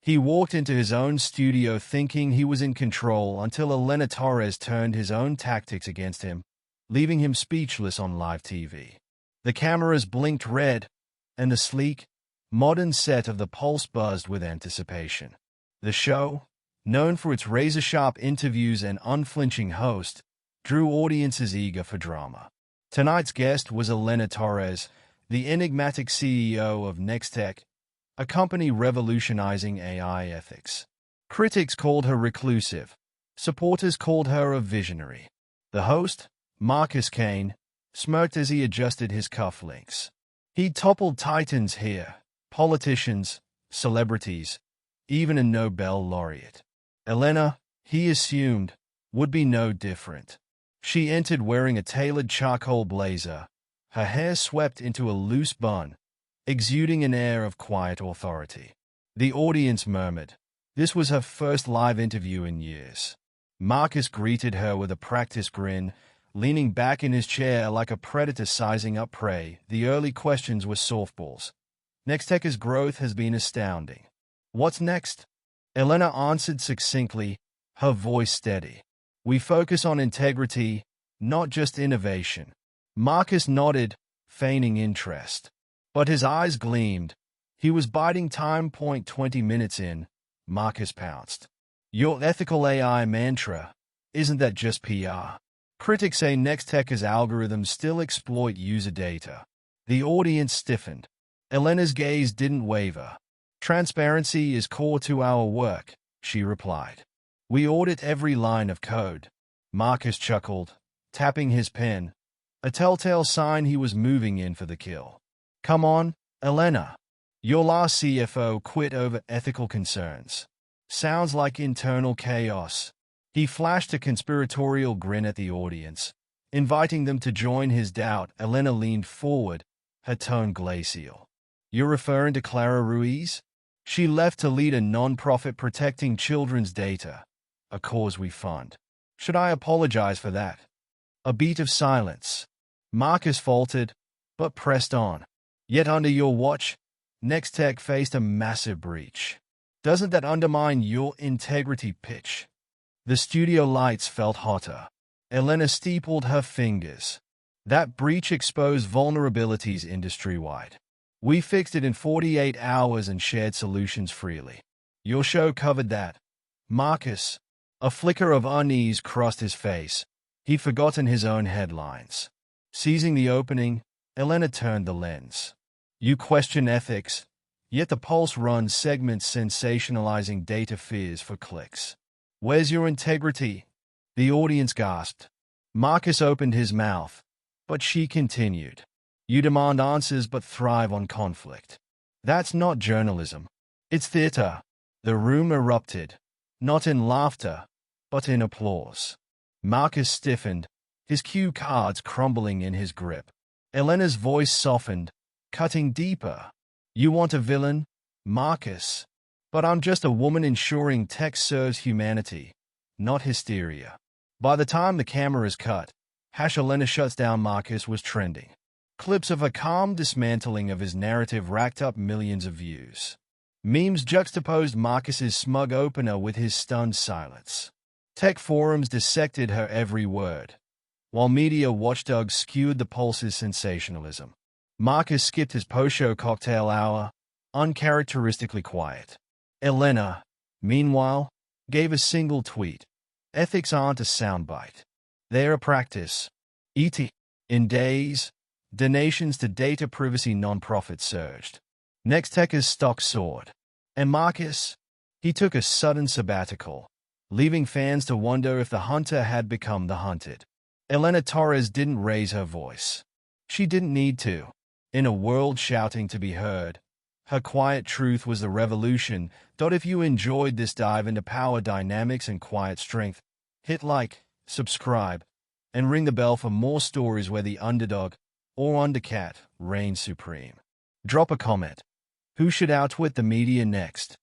He walked into his own studio thinking he was in control until Elena Torres turned his own tactics against him, leaving him speechless on live TV. The cameras blinked red, and the sleek, modern set of the Pulse buzzed with anticipation. The show, known for its razor-sharp interviews and unflinching host, drew audiences eager for drama. Tonight's guest was Elena Torres, the enigmatic CEO of Nextech, a company revolutionizing AI ethics. Critics called her reclusive. Supporters called her a visionary. The host, Marcus Kane, smirked as he adjusted his cufflinks. He'd toppled titans here, politicians, celebrities, even a Nobel laureate. Elena, he assumed, would be no different. She entered wearing a tailored charcoal blazer, her hair swept into a loose bun, exuding an air of quiet authority. The audience murmured. This was her first live interview in years. Marcus greeted her with a practiced grin, leaning back in his chair like a predator sizing up prey. The early questions were softballs. Nextech's growth has been astounding. What's next? Elena answered succinctly, her voice steady. We focus on integrity, not just innovation. Marcus nodded, feigning interest. But his eyes gleamed. He was biding time. 20 minutes in, Marcus pounced. Your ethical AI mantra, isn't that just PR? Critics say Nextech's algorithms still exploit user data. The audience stiffened. Elena's gaze didn't waver. Transparency is core to our work, she replied. We audit every line of code. Marcus chuckled, tapping his pen, a telltale sign he was moving in for the kill. Come on, Elena. Your last CFO quit over ethical concerns. Sounds like internal chaos. He flashed a conspiratorial grin at the audience, inviting them to join his doubt. Elena leaned forward, her tone glacial. You're referring to Clara Ruiz? She left to lead a non-profit protecting children's data, a cause we fund. Should I apologize for that? A beat of silence. Marcus faltered, but pressed on. Yet under your watch, Nextech faced a massive breach. Doesn't that undermine your integrity pitch? The studio lights felt hotter. Elena steepled her fingers. That breach exposed vulnerabilities industry-wide. We fixed it in 48 hours and shared solutions freely. Your show covered that. Marcus, a flicker of unease crossed his face. He'd forgotten his own headlines. Seizing the opening, Elena turned the lens. You question ethics, yet the Pulse runs segments sensationalizing data fears for clicks. Where's your integrity? The audience gasped. Marcus opened his mouth, but she continued. You demand answers but thrive on conflict. That's not journalism. It's theater. The room erupted, not in laughter, but in applause. Marcus stiffened, his cue cards crumbling in his grip. Elena's voice softened, cutting deeper. You want a villain, Marcus? But I'm just a woman ensuring tech serves humanity, not hysteria. By the time the cameras cut, #Elena shuts down Marcus was trending. Clips of a calm dismantling of his narrative racked up millions of views. Memes juxtaposed Marcus's smug opener with his stunned silence. Tech forums dissected her every word, while media watchdogs skewed the Pulse's sensationalism. Marcus skipped his post-show cocktail hour, uncharacteristically quiet. Elena, meanwhile, gave a single tweet. Ethics aren't a soundbite. They're a practice. In days, donations to data privacy nonprofits surged. Nextech's stock soared. And Marcus? He took a sudden sabbatical, leaving fans to wonder if the hunter had become the hunted. Elena Torres didn't raise her voice. She didn't need to. In a world shouting to be heard, her quiet truth was the revolution. If you enjoyed this dive into power dynamics and quiet strength, hit like, subscribe, and ring the bell for more stories where the underdog, or undercat, reigns supreme. Drop a comment. Who should outwit the media next?